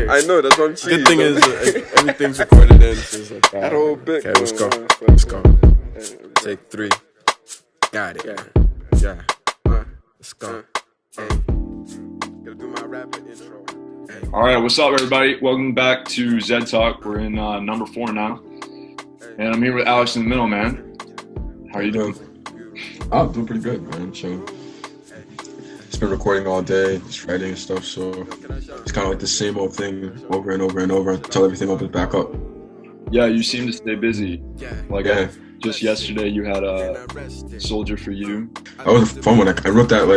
I know, that's what I'm cheating. Good thing is everything's recorded in. So it's like, That whole bit. Okay, let's go. Let's go. Take 3. Got it. Yeah. Let's go. Gotta do my rapid intro. All right, what's up, everybody? Welcome back to ZEDTALK. We're in number 4 now, and I'm here with Alex in the middle, man. How are you doing? I'm doing pretty good, man. So, it's been recording all day, just writing and stuff. So it's kind of like the same old thing over and over and over until everything opens back up. Yeah, you seem to stay busy. Like just yesterday, you had a Soldier for You. That was a fun one. I wrote that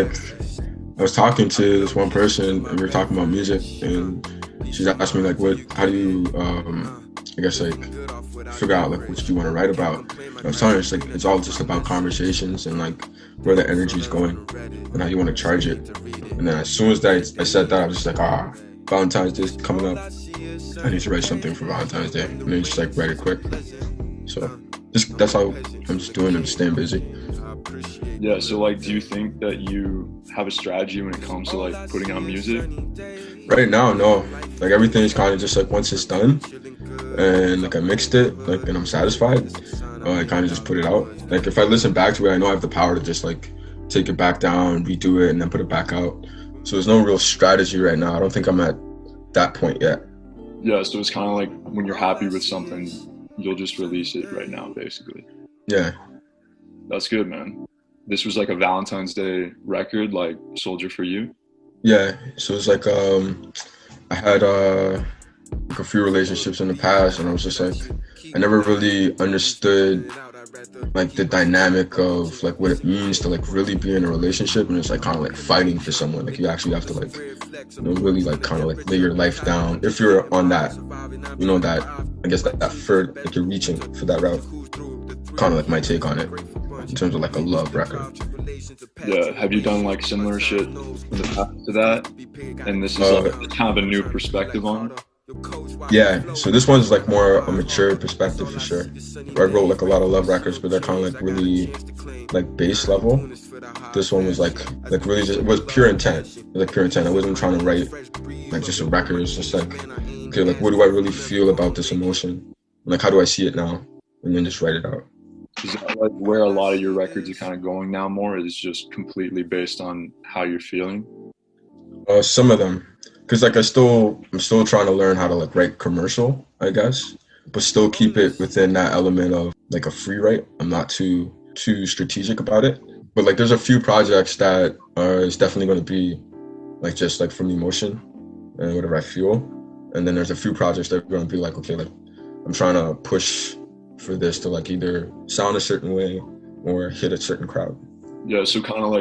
I was talking to this one person and we were talking about music, and she's asked me how do you figure out what you want to write about. And I was telling her it's all just about conversations and where the energy is going and how you want to charge it. And then as soon as I said that, I was just Valentine's Day is coming up. I need to write something for Valentine's Day, and then just write it quick. So that's how I'm just doing. I'm just staying busy. Yeah, so do you think that you have a strategy when it comes to putting out music? Right now, no. Everything is kind of just once it's done and I mixed it and I'm satisfied, I kind of just put it out. If I listen back to it, I know I have the power to just take it back down, redo it, and then put it back out. So there's no real strategy right now. I don't think I'm at that point yet. Yeah, so it's kind of when you're happy with something, you'll just release it right now, basically. Yeah. That's good, man. This was a Valentine's Day record, Soldier for You? Yeah, so it's I had a few relationships in the past, and I was just I never really understood the dynamic of what it means to really be in a relationship, and it's kind of fighting for someone. You actually have to really lay your life down if you're on that, that I guess that third, you're reaching for that route. Kind of my take on it in terms of a love record. Yeah, have you done similar shit in the past to that? And this is kind of a new perspective on it? Yeah, so this one's more a mature perspective for sure. I wrote a lot of love records, but they're kind of really base level. This one was really just, it was pure intent. It was pure intent. I wasn't trying to write just a record. It's just okay, what do I really feel about this emotion? How do I see it now? And then just write it out. Is that where a lot of your records are kind of going now more? Is just completely based on how you're feeling? Some of them. Because I'm still trying to learn how to write commercial, I guess, but still keep it within that element of a free write. I'm not too strategic about it. But there's a few projects that is definitely going to be just from the emotion and whatever I feel. And then there's a few projects that are going to be okay, I'm trying to push for this to either sound a certain way or hit a certain crowd. Yeah, so kind of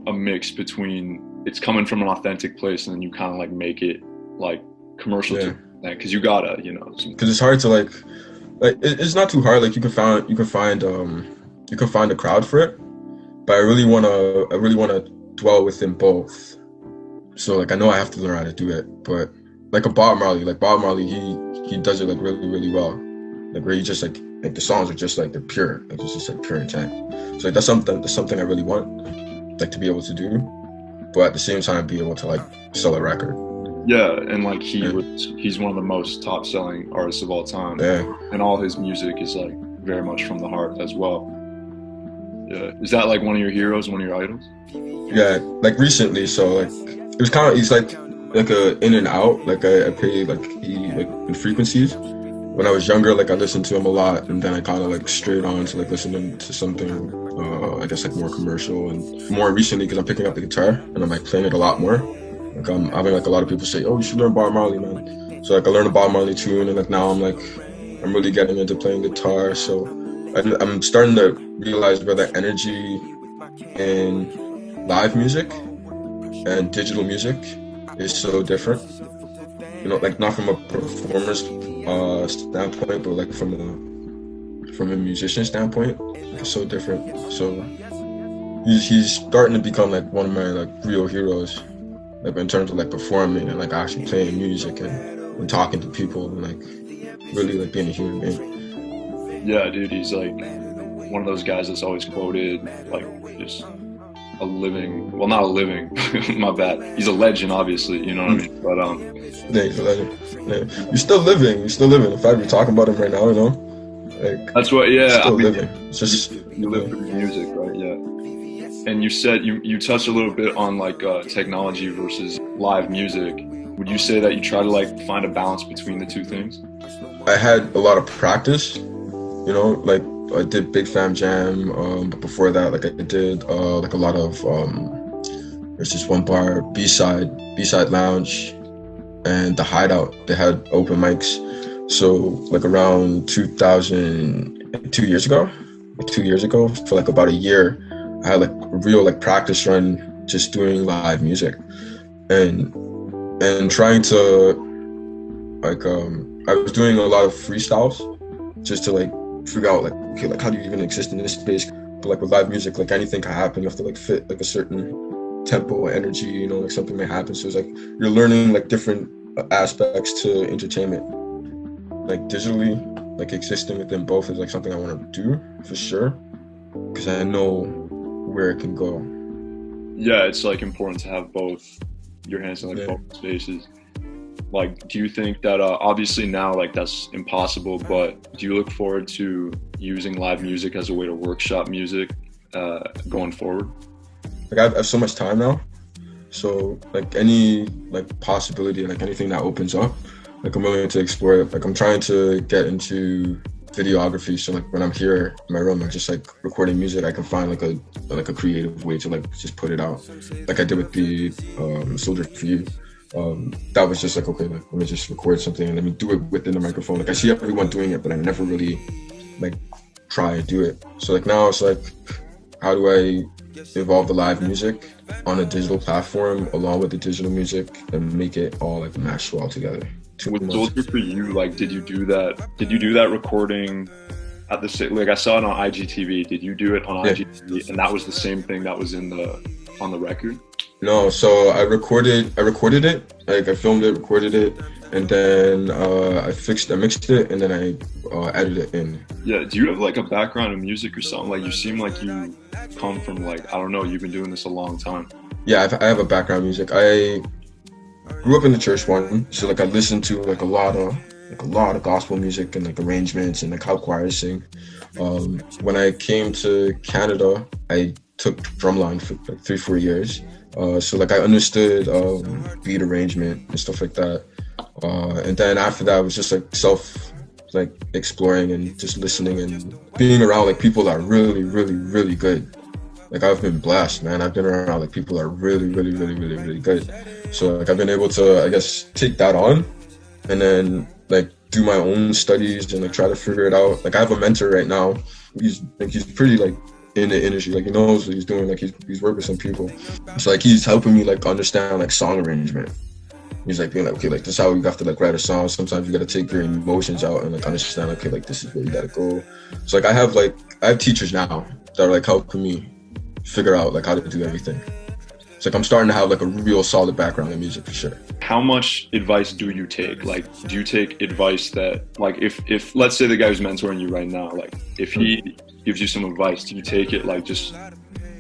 a mix between it's coming from an authentic place and then you kind of make it commercial to that, because you gotta because it's hard to it's not too hard. You can find a crowd for it, but I really wanna dwell within both. So I know I have to learn how to do it, but a Bob Marley, he does it really, really well. Where he just the songs are just they're pure, it's just pure intent. So that's something I really want to be able to do, but at the same time be able to sell a record. Yeah, and he's one of the most top selling artists of all time. Yeah. And all his music is very much from the heart as well. Yeah. Is that one of your heroes, one of your idols? Yeah, recently, so it was kind of, he's a in and out. I pay in frequencies. When I was younger, I listened to him a lot, and then I kind of strayed on to listening to something, I guess more commercial, and more recently because I'm picking up the guitar and I'm playing it a lot more. I'm having a lot of people say, "Oh, you should learn Bob Marley, man." So I learned a Bob Marley tune, and now I'm really getting into playing guitar. So I'm starting to realize where the energy in live music and digital music is so different. Not from a performer's standpoint, but from a musician standpoint, it's so different. So he's starting to become one of my real heroes, in terms of performing and actually playing music and talking to people and really being a human being. Yeah, dude, he's one of those guys that's always quoted, just a living, well, not a living, my bad. He's a legend, obviously, you know what I mean? But Yeah, he's a legend. Yeah. You're still living. You're still living. In fact, we're talking about him right now. You know, like that's what. Yeah, still I mean, living. It's just you live through music, right? Yeah. And you said you touched a little bit on like technology versus live music. Would you say that you try to like find a balance between the two things? I had a lot of practice. You know, like I did Big Fam Jam. But before that, like I did like a lot of there's just one bar, B-side Lounge, and the Hideout. They had open mics. So like around 2000, 2 years ago, for like about a year, I had like a real like practice run just doing live music and trying to like I was doing a lot of freestyles just to like figure out like, okay, like how do you even exist in this space? But like with live music, like anything can happen. You have to like fit like a certain tempo, energy, you know, like something may happen. So it's like you're learning like different aspects to entertainment. Like digitally, like existing within both is like something I want to do for sure, because I know where it can go. Yeah, it's like important to have both your hands in like both spaces. Like, do you think that obviously now like that's impossible, but do you look forward to using live music as a way to workshop music going forward? Like I have so much time now, so like any like possibility, like anything that opens up, like I'm willing to explore it. Like I'm trying to get into videography, so like when I'm here in my room, I'm just like recording music, I can find like a creative way to like just put it out, like I did with the Soldier for You. That was just like, okay, like let me just record something and let me do it within the microphone. Like I see everyone doing it, but I never really like try to do it. So like now it's like, how do I evolve the live music on a digital platform along with the digital music and make it all like mesh well together? With Soldier for You, like did you do that recording at the, like I saw it on IGTV, did you do it on IGTV and that was the same thing that was on the record? No, so I recorded it, like I filmed it, recorded it, and then I mixed it, and then I edited it in. Yeah, do you have like a background in music or something? Like you seem like you come from like, I don't know, you've been doing this a long time. Yeah, I have a background in music. I grew up in the church one, so like I listened to like a lot of gospel music and like arrangements and like how choirs sing. When I came to Canada, I took drumline for like 3-4 years. So like I understood beat arrangement and stuff like that. And then after that, it was just like exploring and just listening and being around like people that are really, really, really good. Like I've been blessed, man. I've been around like people that are really, really, really, really, really good. So like I've been able to, I guess, take that on and then like do my own studies and like try to figure it out. Like I have a mentor right now. He's pretty like in the industry, like he knows what he's doing, like he's working with some people. So like he's helping me like understand like song arrangement. He's like being like, okay, like this is how you have to like write a song. Sometimes you gotta take your emotions out and like understand, okay, like this is where you gotta go. So like I have teachers now that are like helping me figure out like how to do everything. It's like I'm starting to have like a real solid background in music for sure. How much advice do you take? Like, do you take advice that, like, if let's say the guy who's mentoring you right now, like, if he gives you some advice, do you take it like just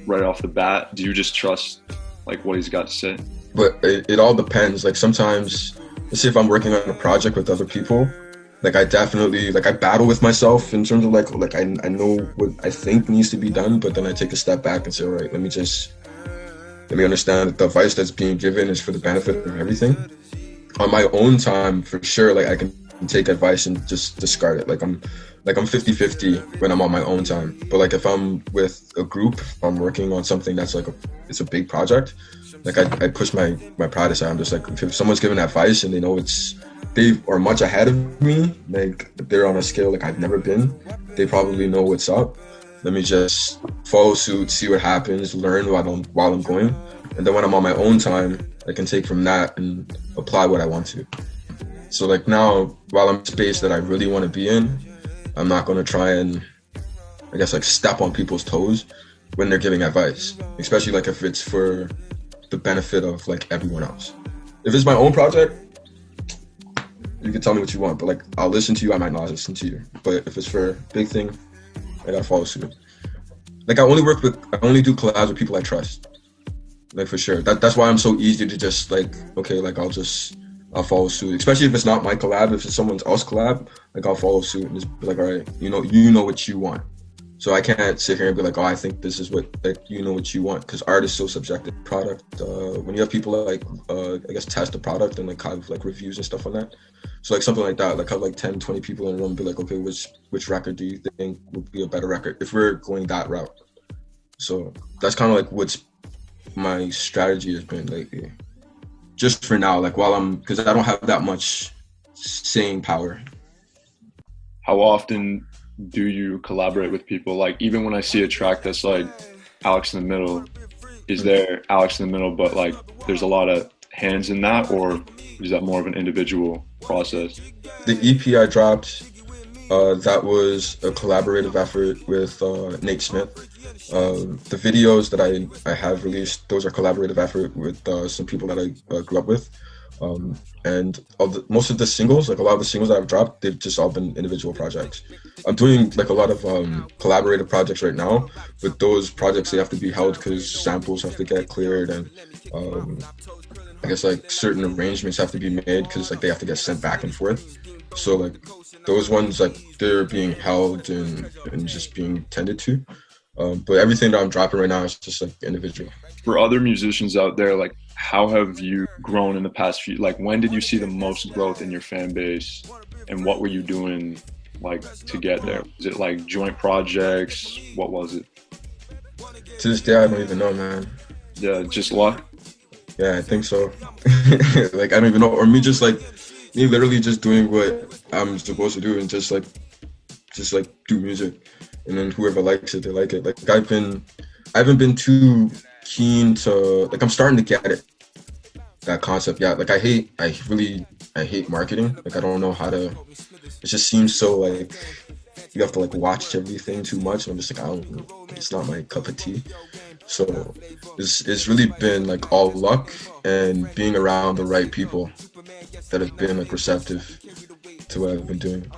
right off the bat? Do you just trust like what he's got to say? But it all depends. Like sometimes, let's say if I'm working on a project with other people, like I definitely like I battle with myself in terms of like I know what I think needs to be done, but then I take a step back and say, all right, let me understand that the advice that's being given is for the benefit of everything. On my own time, for sure, like I can take advice and just discard it. Like I'm 50-50 when I'm on my own time. But like if I'm with a group, if I'm working on something that's like it's a big project, like I push my pride aside. I'm just like, if someone's giving advice and they know they are much ahead of me, like they're on a scale like I've never been, they probably know what's up. Let me just follow suit, see what happens, learn while I'm going. And then when I'm on my own time, I can take from that and apply what I want to. So like now, while I'm in a space that I really want to be in, I'm not going to try and, I guess, like step on people's toes when they're giving advice, especially like if it's for the benefit of like everyone else. If it's my own project, you can tell me what you want, but like I'll listen to you, I might not listen to you. But if it's for a big thing, I gotta follow suit. Like I only do collabs with people I trust. Like for sure. That's why I'm so easy to just like, okay, like I'll follow suit. Especially if it's not my collab, if it's someone else collab, like I'll follow suit and just be like, all right, you know what you want. So I can't sit here and be like, oh, I think this is what, like, you know what you want, because art is so subjective. Product, when you have people like, I guess, test the product and like have like reviews and stuff on that. So like something like that, like have like 10, 20 people in a room and be like, okay, which record do you think would be a better record if we're going that route? So that's kind of like what's my strategy has been lately. Just for now, like because I don't have that much saying power. How often do you collaborate with people? Like even when I see a track that's like Alex in the Middle, is there Alex in the Middle, but like there's a lot of hands in that, or is that more of an individual process? The EP I dropped, that was a collaborative effort with Nate Smith. The videos that I have released, those are collaborative effort with some people that I grew up with. And most of the singles, like a lot of the singles that I've dropped, they've just all been individual projects. I'm doing like a lot of collaborative projects right now, but those projects, they have to be held because samples have to get cleared, and I guess like certain arrangements have to be made because like they have to get sent back and forth. So like those ones, like they're being held and just being tended to. But everything that I'm dropping right now is just like individual. For other musicians out there, like how have you grown in the past few, like when did you see the most growth in your fan base, and what were you doing like to get there? Was it like joint projects? What was it? To this day, I don't even know, man. Yeah, just luck? Yeah, I think so. Like, I don't even know. Or me literally just doing what I'm supposed to do and just do music. And then whoever likes it, they like it. Like, I haven't been too keen to, like, I'm starting to get it, that concept. Yeah, like, I hate marketing. Like, I don't know how to, it just seems so, like, you have to, like, watch everything too much. And I'm just like, it's not my cup of tea. So it's really been, like, all luck and being around the right people that have been, like, receptive to what I've been doing.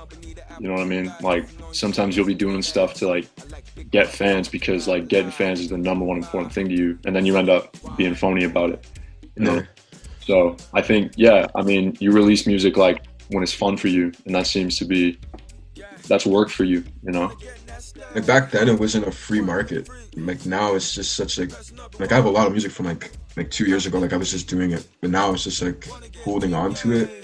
You know what I mean? Like sometimes you'll be doing stuff to like get fans because like getting fans is the number one important thing to you, and then you end up being phony about it. You know? Yeah. So I think, yeah, I mean, you release music like when it's fun for you, and that seems to be, that's work for you, you know? Like back then it wasn't a free market. Like now it's just such like I have a lot of music from like 2 years ago, like I was just doing it, but now it's just like holding on to it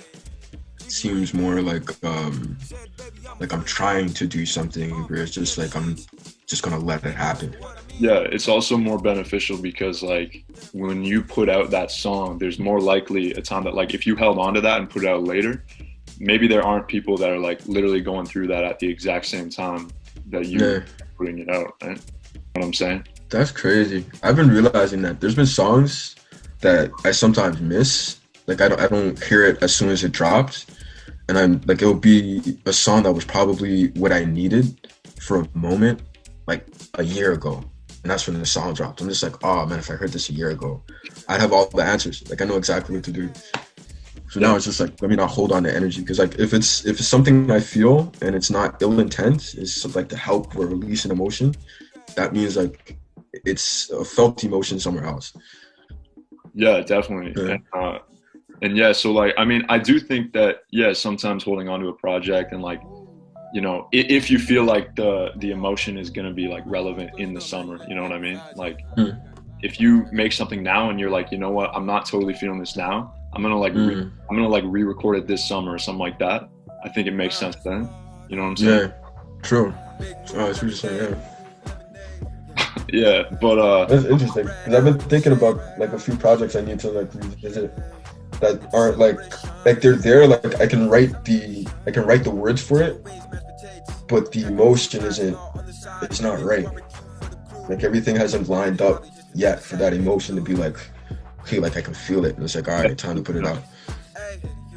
seems more like I'm trying to do something where it's just like I'm just gonna let it happen. Yeah, it's also more beneficial because like when you put out that song, there's more likely a time that like if you held on to that and put it out later, maybe there aren't people that are like literally going through that at the exact same time that you're putting it out, right? What I'm saying? That's crazy. I've been realizing that there's been songs that I sometimes miss. Like I don't hear it as soon as it drops. And I'm like, it'll be a song that was probably what I needed for a moment, like a year ago. And that's when the song dropped. I'm just like, oh man, if I heard this a year ago, I'd have all the answers. Like I know exactly what to do. So now it's just like, let me not hold on to energy. Cause like if it's something I feel and it's not ill intent, it's like to help or release an emotion, that means like it's a felt emotion somewhere else. Yeah, definitely. Yeah. And yeah, so like, I mean, I do think that, yeah, sometimes holding on to a project and like, you know, if you feel like the emotion is going to be like relevant in the summer, you know what I mean? Like if you make something now and you're like, you know what, I'm not totally feeling this now. I'm going to like, I'm going to like re-record it this summer or something like that. I think it makes sense then. You know what I'm saying? Yeah, true. Oh, that's what you're saying, yeah. Yeah, but that's interesting because I've been thinking about like a few projects I need to like revisit that aren't like they're there, like I can write the words for it, but the emotion it's not right. Like everything hasn't lined up yet for that emotion to be like, okay, like I can feel it, and it's like, all right, time to put it out.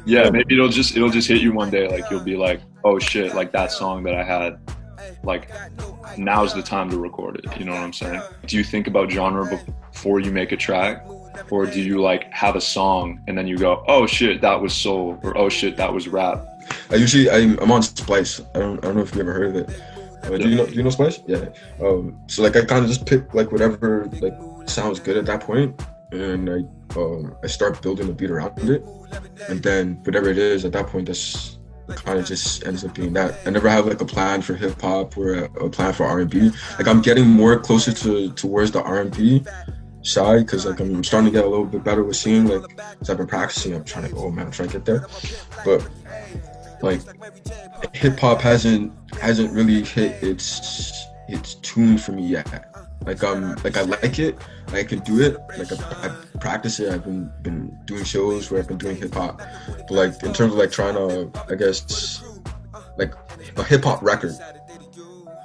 Yeah, maybe it'll just hit you one day, like you'll be like, oh shit, like that song that I had, like now's the time to record it. You know what I'm saying? Do you think about genre before you make a track? Or do you like have a song and then you go, oh shit, that was soul, or oh shit, that was rap? I'm on Splice. I don't know if you ever heard of it. Do you know Splice? Yeah. So like I kind of just pick like whatever like sounds good at that point, and I start building a beat around it, and then whatever it is at that point, that's kind of just ends up being that. I never have like a plan for hip hop or a plan for R&B. Like I'm getting more closer towards the R&B side because like I'm starting to get a little bit better with singing. Like, cause I've been practicing. I'm trying to go, man, I'm trying to get there, but like hip hop hasn't really hit its tune for me yet. Like I like it, I can do it, like I practice it. I've been doing shows where I've been doing hip hop, but like in terms of like trying to, I guess, like a hip hop record,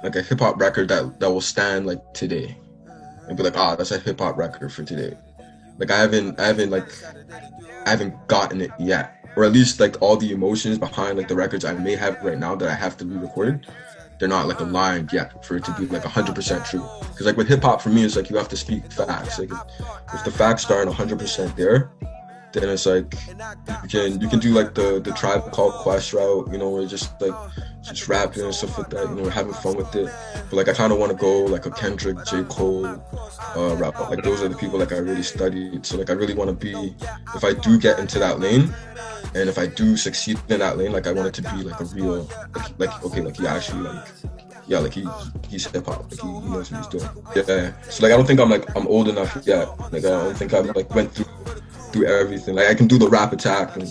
like a hip hop record that will stand like today and be like, ah, that's a hip hop record for today. Like I haven't gotten it yet, or at least like all the emotions behind like the records I may have right now that I have to be recorded, they're not like aligned yet for it to be like 100% true. Because like with hip hop for me, it's like you have to speak facts. Like if the facts aren't 100% there, then it's like you can do like the Tribe Called Quest route, you know, where just rapping and stuff like that, you know, having fun with it. But like I kind of want to go like a Kendrick, J. Cole rap. Like those are the people like I really studied. So like I really want to be, if I do get into that lane, and if I do succeed in that lane, like I want it to be like a real, like okay, like he actually like, yeah, like he's hip hop, like he knows what he's doing. Yeah. So like I don't think I'm old enough yet. Like I don't think I've like went through everything. Like I can do the rap attack and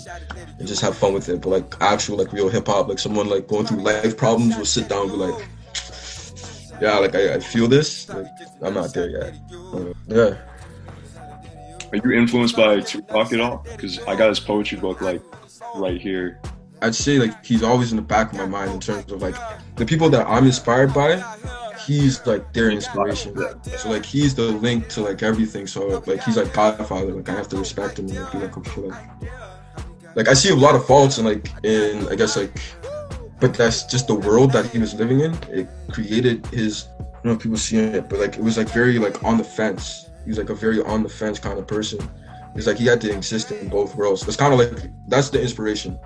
just have fun with it. But like actual like real hip hop, like someone like going through life problems will sit down and be like, yeah, like I feel this. Like I'm not there yet. Yeah. Are you influenced by Tupac at all? Because I got his poetry book like right here. I'd say like he's always in the back of my mind in terms of like the people that I'm inspired by. He's like their inspiration. So like he's the link to like everything. So like he's like Godfather. Like I have to respect him and like, be like okay, like I see a lot of faults and like in I guess like, but that's just the world that he was living in. It created his, I don't know if people see it, but like it was like very like on the fence. He was like a very on the fence kind of person. It's like he had to exist in both worlds. It's kind of like that's the inspiration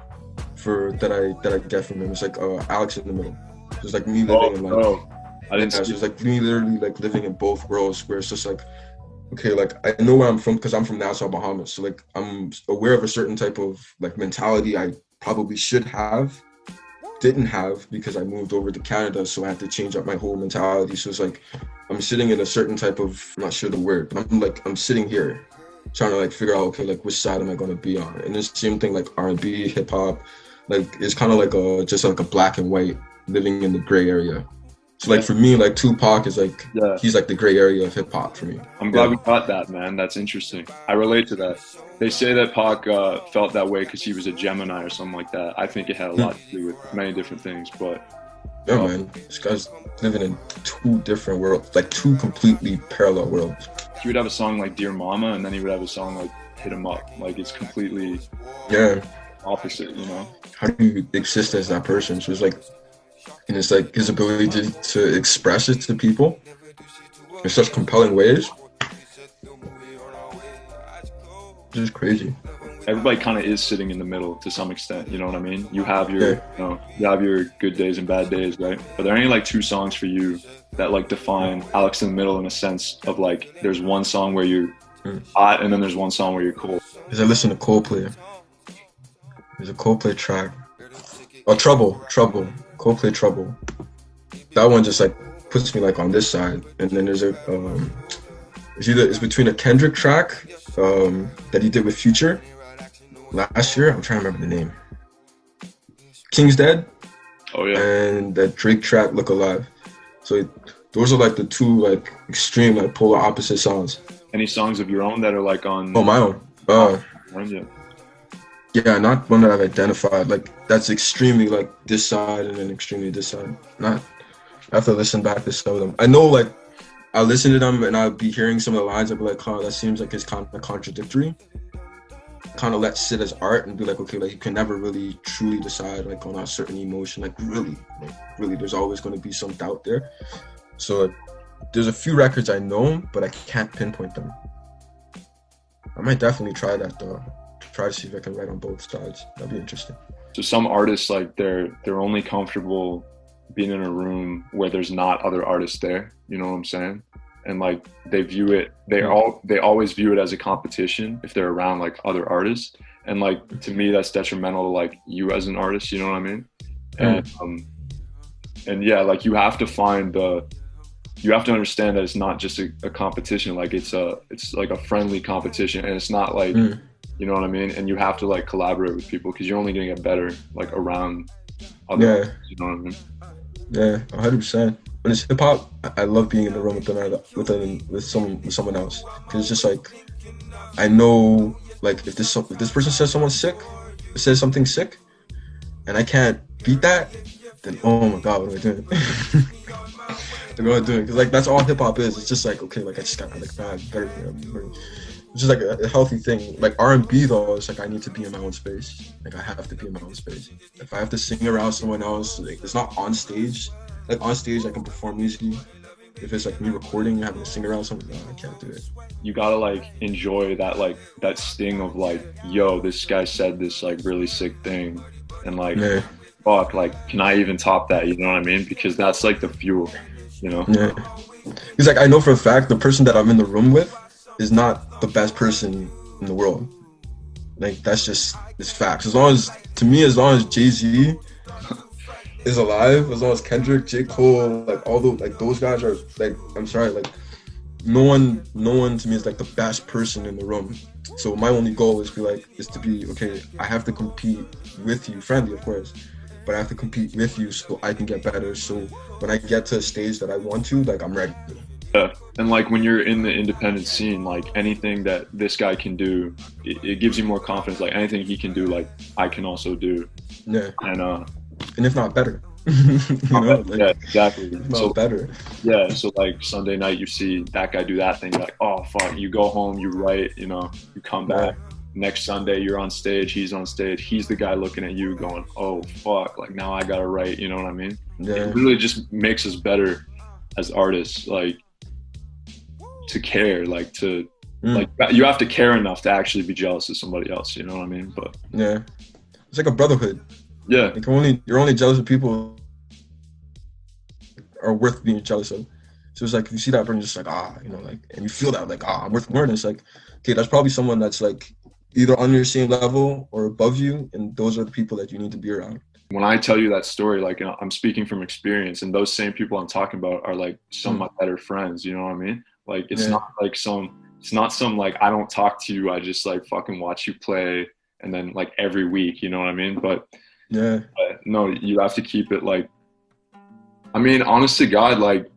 for that I get from him. It's like Alex in the middle. It's like me living in like I didn't see. It's like me literally like living in both worlds where it's just like, okay, like I know where I'm from because I'm from Nassau, Bahamas. So like I'm aware of a certain type of like mentality I probably should have, didn't have because I moved over to Canada. So I had to change up my whole mentality. So it's like I'm sitting in a certain type of, I'm not sure the word, but I'm sitting here trying to like figure out, okay, like which side am I going to be on? And it's the same thing like R&B, hip hop, like it's kind of like just like a black and white living in the gray area. So like for me, like Tupac is like, he's like the gray area of hip hop for me. I'm glad we got that, man. That's interesting. I relate to that. They say that Pac felt that way because he was a Gemini or something like that. I think it had a lot to do with many different things, but yeah, man, this guy's living in two different worlds, like two completely parallel worlds. He would have a song like Dear Mama, and then he would have a song like Hit 'Em Up. Like it's completely opposite, you know? How do you exist as that person? So it's like, and it's like his ability to express it to people in such compelling ways. It's just crazy. Everybody kind of is sitting in the middle to some extent, you know what I mean? You have your, you know, you have your good days and bad days, right? Are there any like two songs for you that like define Alex in the middle in a sense of like, there's one song where you're hot and then there's one song where you're cold? Because I listen to Coldplay. There's a Coldplay track. Oh, Trouble. Coldplay Trouble. That one just like puts me like on this side, and then there's a it's between a Kendrick track that he did with Future last year. I'm trying to remember the name. King's Dead. Oh yeah. And that Drake track Look Alive. So those are like the two like extreme like polar opposite songs. Any songs of your own that are like on? Oh, my own. Yeah. Yeah, not one that I've identified. Like that's extremely like this side and then extremely this side. Not. I have to listen back to some of them. I know like I listen to them and I'll be hearing some of the lines. I'll be like, oh, that seems like it's kind of contradictory. Kind of let sit as art and be like, okay, like you can never really truly decide like on a certain emotion. Like really, there's always going to be some doubt there. So like, there's a few records I know, but I can't pinpoint them. I might definitely try that though. Try to see if I can write on both sides. That'd be interesting. So some artists like they're only comfortable being in a room where there's not other artists there. You know what I'm saying? and like they always view it as a competition if they're around like other artists, and like to me that's detrimental to like you as an artist, you know what I mean? And yeah, like you have to understand that it's not just a competition, like it's like a friendly competition, and it's not like you know what I mean? And you have to like collaborate with people because you're only gonna get better like around other artists, you know what I mean? Yeah, 100%. When it's hip hop, I love being in the room with someone else, because it's just like I know, like if this person says something sick, and I can't beat that, then oh my god, what am I doing? Because like that's all hip hop is. It's just like, okay, like I just gotta like better. It's just like a healthy thing. Like R&B though, it's like I need to be in my own space. Like I have to be in my own space. If I have to sing around someone else, like it's not on stage. Like on stage I can perform easily. If it's like me recording and having to sing around someone, no, I can't do it. You gotta like enjoy that sting of like, yo, this guy said this like really sick thing, and like fuck, like can I even top that? You know what I mean? Because that's like the fuel, you know? Yeah. Because like I know for a fact the person that I'm in the room with is not the best person in the world. Like that's just, it's facts. As long as Jay-Z is alive, as long as Kendrick, J. Cole, like all those, like those guys are like, I'm sorry, like no one to me is like the best person in the room. So my only goal is to be okay, I have to compete with you, friendly of course, but I have to compete with you so I can get better. So when I get to a stage that I want to, like I'm ready. Yeah, and like when you're in the independent scene, like anything that this guy can do, it gives you more confidence. Like anything he can do, like I can also do. Yeah. And if not better, you know, like, yeah, exactly. If not better. Yeah, so like Sunday night, you see that guy do that thing, you're like, oh fuck. You go home, you write, you know, you come back. Next Sunday, you're on stage, he's on stage. He's the guy looking at you, going, oh fuck, like now I gotta write. You know what I mean? Yeah. It really just makes us better as artists, like to care, like to like you have to care enough to actually be jealous of somebody else. You know what I mean? But yeah, it's like a brotherhood. Yeah, like you're only jealous of people are worth being jealous of. So it's like if you see that person, just like you know, like, and you feel that like I'm worth more. And it's like, okay, that's probably someone that's like either on your same level or above you, and those are the people that you need to be around. When I tell you that story, like, you know, I'm speaking from experience, and those same people I'm talking about are like some of my better friends. You know what I mean? Like it's not some like I don't talk to you, I just like fucking watch you play, and then like every week, you know what I mean? But no, you have to keep it like, I mean, honest to God, like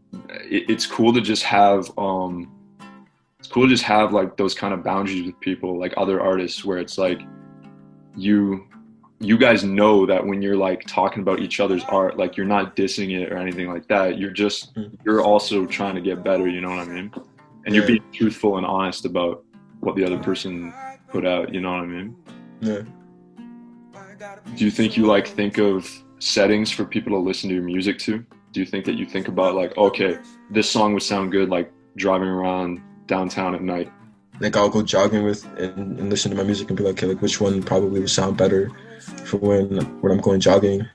it's cool to just have like those kind of boundaries with people, like other artists, where it's like you guys know that when you're like talking about each other's art, like you're not dissing it or anything like that. You're also trying to get better, you know what I mean? And you're being truthful and honest about what the other person put out, you know what I mean? Yeah. Do you think you like think of settings for people to listen to your music to? Do you think that you think about like, okay, this song would sound good like driving around downtown at night? Like I'll go jogging with and listen to my music and be like, okay, like which one probably would sound better for when I'm going jogging,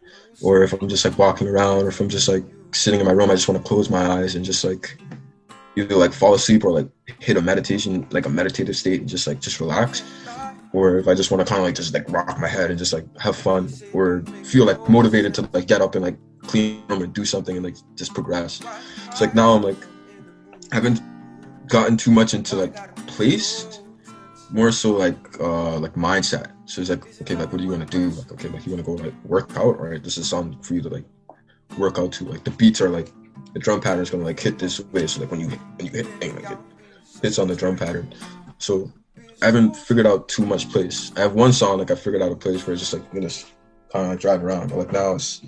or if I'm just like walking around, or if I'm just like sitting in my room, I just want to close my eyes and just like either like fall asleep or like hit a meditative state and just relax. Or if I just want to kind of like just like rock my head and just like have fun or feel like motivated to like get up and like clean room and do something and like just progress. It's like now I'm like, I haven't gotten too much into like place, more so like mindset. So it's like, okay, like what do you want to do? Like, okay, like you want to go like work out, all right, this is a song for you to like work out to. Like the beats are like, the drum pattern is gonna like hit this way. So like when you hit like it hits on the drum pattern. So I haven't figured out too much place. I have one song like I figured out a place where it's just like I'm gonna kind of like drive around. But like now it's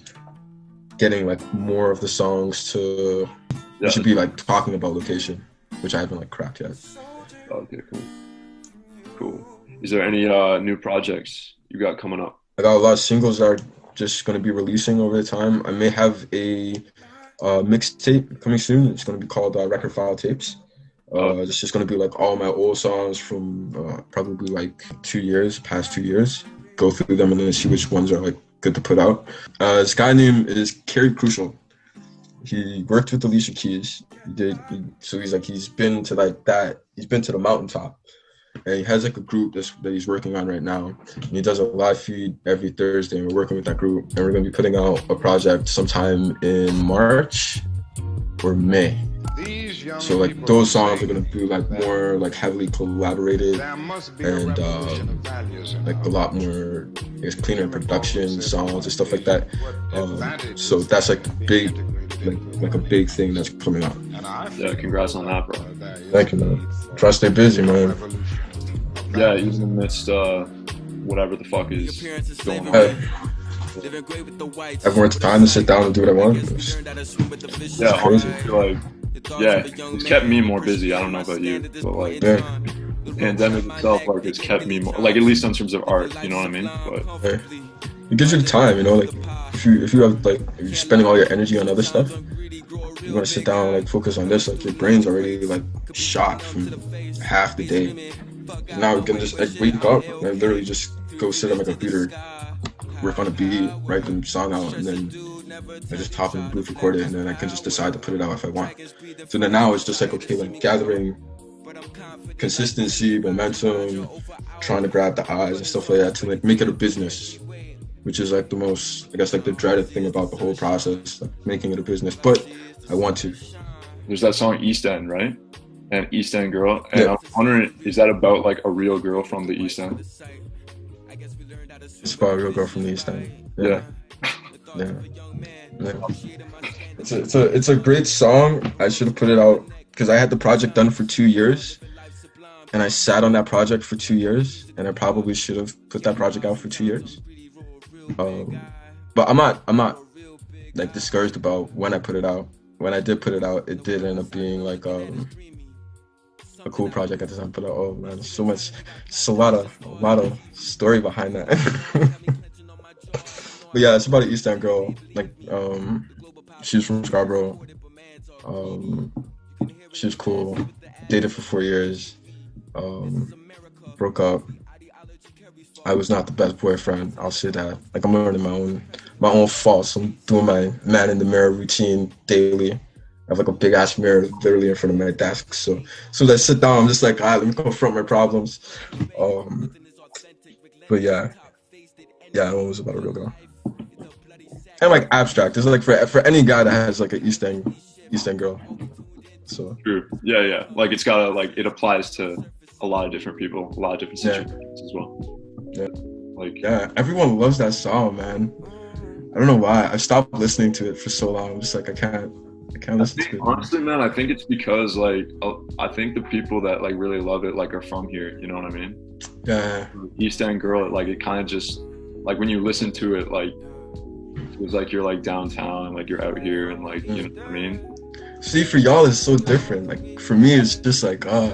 getting like more of the songs to it should be like talking about location, which I haven't like cracked yet. Okay, cool. Is there any new projects you got coming up? I got a lot of singles that are just gonna be releasing over the time. I may have a mixtape coming soon. It's gonna be called Record File Tapes. It's just gonna be like all my old songs from probably like past 2 years. Go through them and then see which ones are like good to put out. This guy name is Carrie Crucial. he worked with Alicia Keys. So he's been to like that. He's been to the mountaintop, and he has like a group that he's working on right now. And he does a live feed every Thursday, and we're working with that group, and we're gonna be putting out a project sometime in March or May. So like those songs are gonna be like more like heavily collaborated and like a lot more, I guess, cleaner production songs and stuff like that. So that's like big, like a big thing that's coming out. Yeah, congrats on that, bro. Thank you, man. Try to stay busy, man. Yeah, even in the midst whatever the fuck is going on. Have more time to sit down and do what I want. Yeah, honestly, like, yeah, it's kept me more busy. I don't know about you, but like, Yeah. the pandemic itself, like, it's kept me more, like, at least in terms of art, you know what I mean? But Yeah. It gives you the time, you know, like if you have like, if you're spending all your energy on other stuff, you want to sit down and like focus on this, like your brain's already like shot from half the day. Now we can just like wake up and literally just go sit on my computer, work on a beat, write the song out, and then I just hop in the booth, record it, and then I can just decide to put it out if I want. So then now it's just like, okay, like gathering consistency, momentum, trying to grab the eyes and stuff like that to like make it a business, which is like the most, I guess, like the dreaded thing about the whole process, like making it a business. But I want to. there's that song East End, right? And East End Girl. And Yeah. I'm wondering, is that about like a real girl from the East End? It's about a real girl from the East End. Yeah. Yeah. It's a great song. I should have put it out because I had the project done for 2 years, and I sat on that project for 2 years, and I probably should have put that project out for 2 years. But I'm not like discouraged about when I put it out. When I did put it out, it did end up being like a cool project at the time. But oh man, there's so much, it's a lot of story behind that. But yeah, it's about an East End girl. Like she's from Scarborough. She was cool. Dated for 4 years. Broke up. I was not the best boyfriend. I'll say that. Like I'm learning my own faults. I'm doing my man in the mirror routine daily. I have like a big ass mirror literally in front of my desk. So as soon as I sit down, I'm just like, let me confront my problems. But yeah, that one was about a real girl. And like abstract. It's like for any guy that has like an East End girl. So True. Yeah. Like it's gotta, like, it applies to a lot of different people, a lot of different situations as well. Yeah. Like, yeah, everyone loves that song, man. I don't know why. I stopped listening to it for so long. I'm just like I can't listen to it. Honestly, man, I think it's because like I think the people that like really love it like are from here. You know what I mean? Yeah. East End Girl, like it kind of just like when you listen to it, like it was like you're like downtown and like you're out here and like you know what I mean? See, for y'all it's so different. Like for me, it's just like I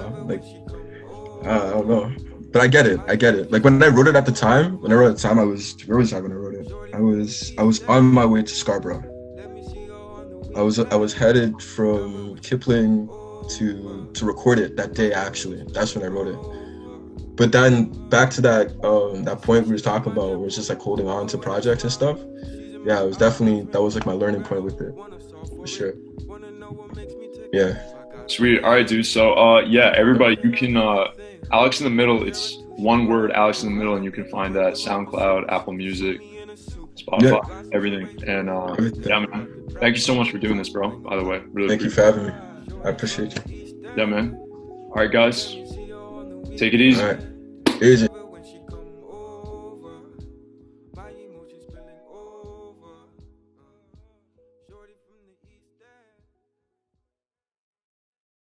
don't know. But I get it. Like when I wrote it at the time, I was, where was I when I wrote it? I was on my way to Scarborough. I was headed from Kipling to record it that day actually. That's when I wrote it. But then back to that point we were talking about where it's just like holding on to projects and stuff. Yeah, it was definitely, that was like my learning point with it. For sure. Yeah. Sweet. All right, dude. So yeah, everybody, you can Alex in the Middle, it's one word, Alex in the Middle, and you can find that SoundCloud, Apple Music, Spotify, everything. And yeah, man, thank you so much for doing this, bro, by the way. Really Thank you for having me. I appreciate you. Yeah, man. All right, guys, take it easy. All right. Easy.